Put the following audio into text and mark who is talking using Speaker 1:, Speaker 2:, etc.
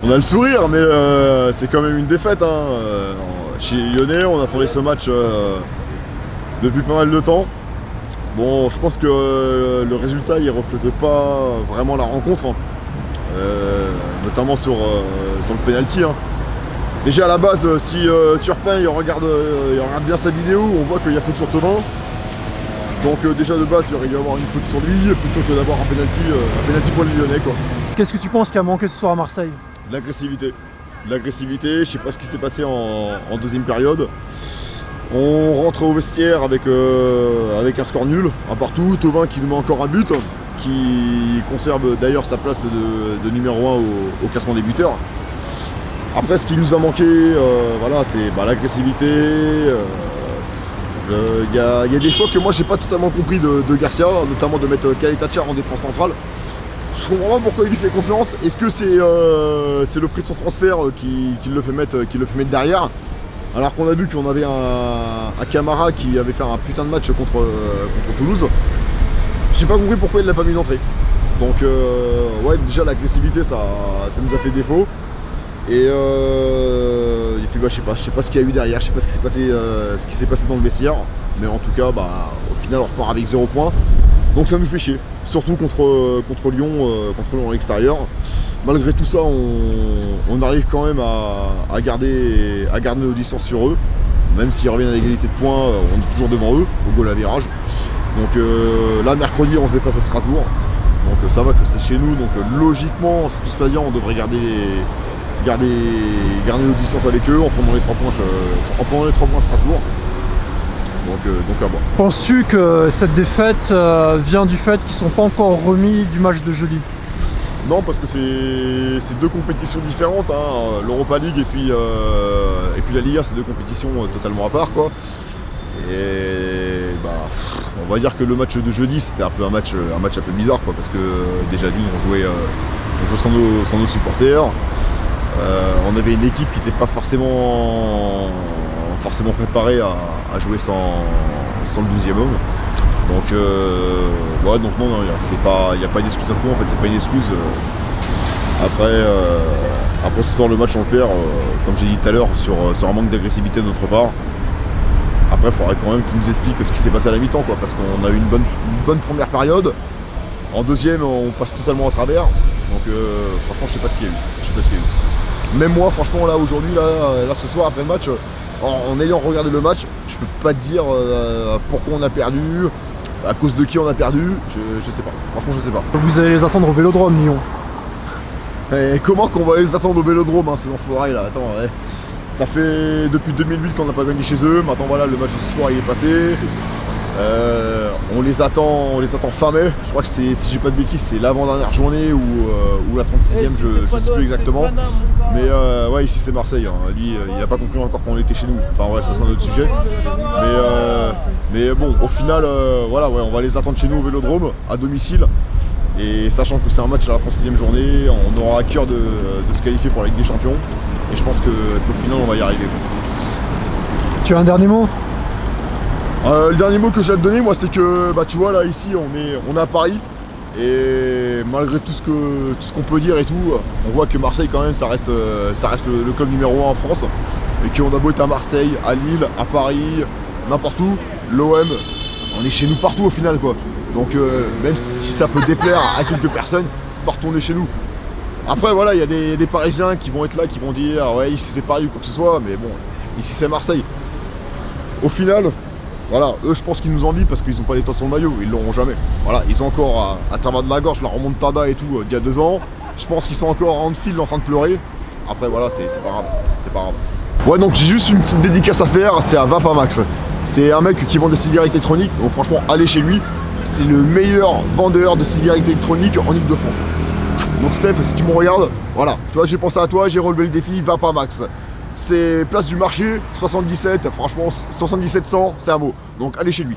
Speaker 1: On a le sourire, mais c'est quand même une défaite. Chez les Lyonnais, on attendait ce match depuis pas mal de temps. Bon, je pense que le résultat il reflète pas vraiment la rencontre, notamment sur le penalty. Déjà à la base, si Turpin il regarde bien sa vidéo, on voit qu'il y a faute sur Thauvin. Donc déjà de base, il aurait dû avoir une faute sur lui plutôt que d'avoir un penalty pour les Lyonnais, quoi.
Speaker 2: Qu'est-ce que tu penses qui a manqué ce soir à Marseille?
Speaker 1: De l'agressivité. Je sais pas ce qui s'est passé en deuxième période. On rentre au vestiaire avec un score nul, un partout. Thauvin qui nous met encore un but, qui conserve d'ailleurs sa place de numéro 1 au classement des buteurs. Après, ce qui nous a manqué, voilà, c'est l'agressivité. Il y a des choix que moi j'ai pas totalement compris de Garcia, notamment de mettre Caleta-Car en défense centrale. Je comprends pas pourquoi il lui fait confiance. Est-ce que c'est le prix de son transfert qui le fait mettre derrière, alors qu'on a vu qu'on avait un Camara qui avait fait un putain de match contre Toulouse. J'ai pas compris pourquoi il l'a pas mis d'entrée. Donc ouais, déjà l'agressivité ça nous a fait défaut. Et puis je sais pas ce qu'il y a eu derrière, je sais pas ce qui s'est passé dans le vestiaire, mais en tout cas au final on repart avec 0 points. Donc ça nous fait chier, surtout contre Lyon à l'extérieur. Malgré tout ça, on arrive quand même à garder nos distances sur eux. Même s'ils reviennent à l'égalité de points, on est toujours devant eux, au goal à virage. Donc là, mercredi, on se déplace à Strasbourg. Donc ça va que c'est chez nous, donc logiquement, si tout se passe bien, on devrait garder nos distances avec eux en prenant les 3 points à Strasbourg. Donc à voir.
Speaker 2: Penses-tu que cette défaite vient du fait qu'ils ne sont pas encore remis du match de jeudi?
Speaker 1: Non, parce que c'est deux compétitions différentes. L'Europa League et puis la Liga, c'est deux compétitions totalement à part, quoi. Et on va dire que le match de jeudi, c'était un peu un match un peu bizarre, quoi, parce que déjà d'une, on jouait sans nos supporters. On avait une équipe qui n'était pas forcément préparée à jouer sans le 12e homme. Donc non, il n'y a pas d'excuse à tout, en fait, c'est pas une excuse. Après ce soir, le match on le perd, comme j'ai dit tout à l'heure, sur un manque d'agressivité de notre part. Après, il faudrait quand même qu'ils nous expliquent ce qui s'est passé à la mi-temps, quoi, parce qu'on a eu une bonne première période. En deuxième, on passe totalement à travers. Donc franchement, je sais pas ce qu'il y a eu. Même moi, franchement, là aujourd'hui, là ce soir après le match, en ayant regardé le match, je peux pas te dire pourquoi on a perdu, à cause de qui on a perdu, je sais pas. Franchement, je sais pas.
Speaker 2: Vous allez les attendre au Vélodrome, Lyon.
Speaker 1: Et comment qu'on va les attendre au Vélodrome, ces enfoirés là? Attends, ouais. Ça fait depuis 2008 qu'on n'a pas gagné chez eux. Maintenant voilà, le match de ce soir il est passé. On les attend fin mai. Je crois que si j'ai pas de bêtises, c'est l'avant-dernière journée ou la 36e, je sais plus exactement. Mais ouais, ici c'est Marseille. Lui, il n'a pas compris encore qu'on était chez nous. Enfin ouais, ça c'est un autre sujet. Mais bon, au final, voilà, ouais, on va les attendre chez nous au Vélodrome, à domicile. Et sachant que c'est un match à la 36e journée, on aura à cœur de se qualifier pour la Ligue des Champions. Et je pense qu'au final, on va y arriver.
Speaker 2: Tu as un dernier mot?
Speaker 1: Le dernier mot que j'ai à te donner, moi, c'est que tu vois là ici, on est à Paris, et malgré tout ce qu'on peut dire et tout, on voit que Marseille quand même, ça reste le club numéro 1 en France, et qu'on a beau être à Marseille, à Lille, à Paris, n'importe où, l'OM, on est chez nous partout au final, quoi. Donc même si ça peut déplaire à quelques personnes, partons on est chez nous. Après voilà, il y a des Parisiens qui vont être là, qui vont dire ouais ici c'est Paris ou quoi que ce soit, mais bon, ici c'est Marseille. Au final, voilà, eux je pense qu'ils nous envient parce qu'ils n'ont pas l'étoile sur le maillot, ils l'auront jamais. Voilà, ils ont encore à travers de la gorge la remontada et tout d'il y a 2 ans. Je pense qu'ils sont encore en fil en train de pleurer. Après voilà, c'est pas grave. Ouais, donc j'ai juste une petite dédicace à faire, c'est à Vapamax. C'est un mec qui vend des cigarettes électroniques, donc franchement allez chez lui. C'est le meilleur vendeur de cigarettes électroniques en Ile-de-France. Donc Steph, si tu me regardes, voilà, tu vois, j'ai pensé à toi, j'ai relevé le défi, Vapamax. C'est place du marché, 77, franchement 77 100, c'est un mot. Donc allez chez lui.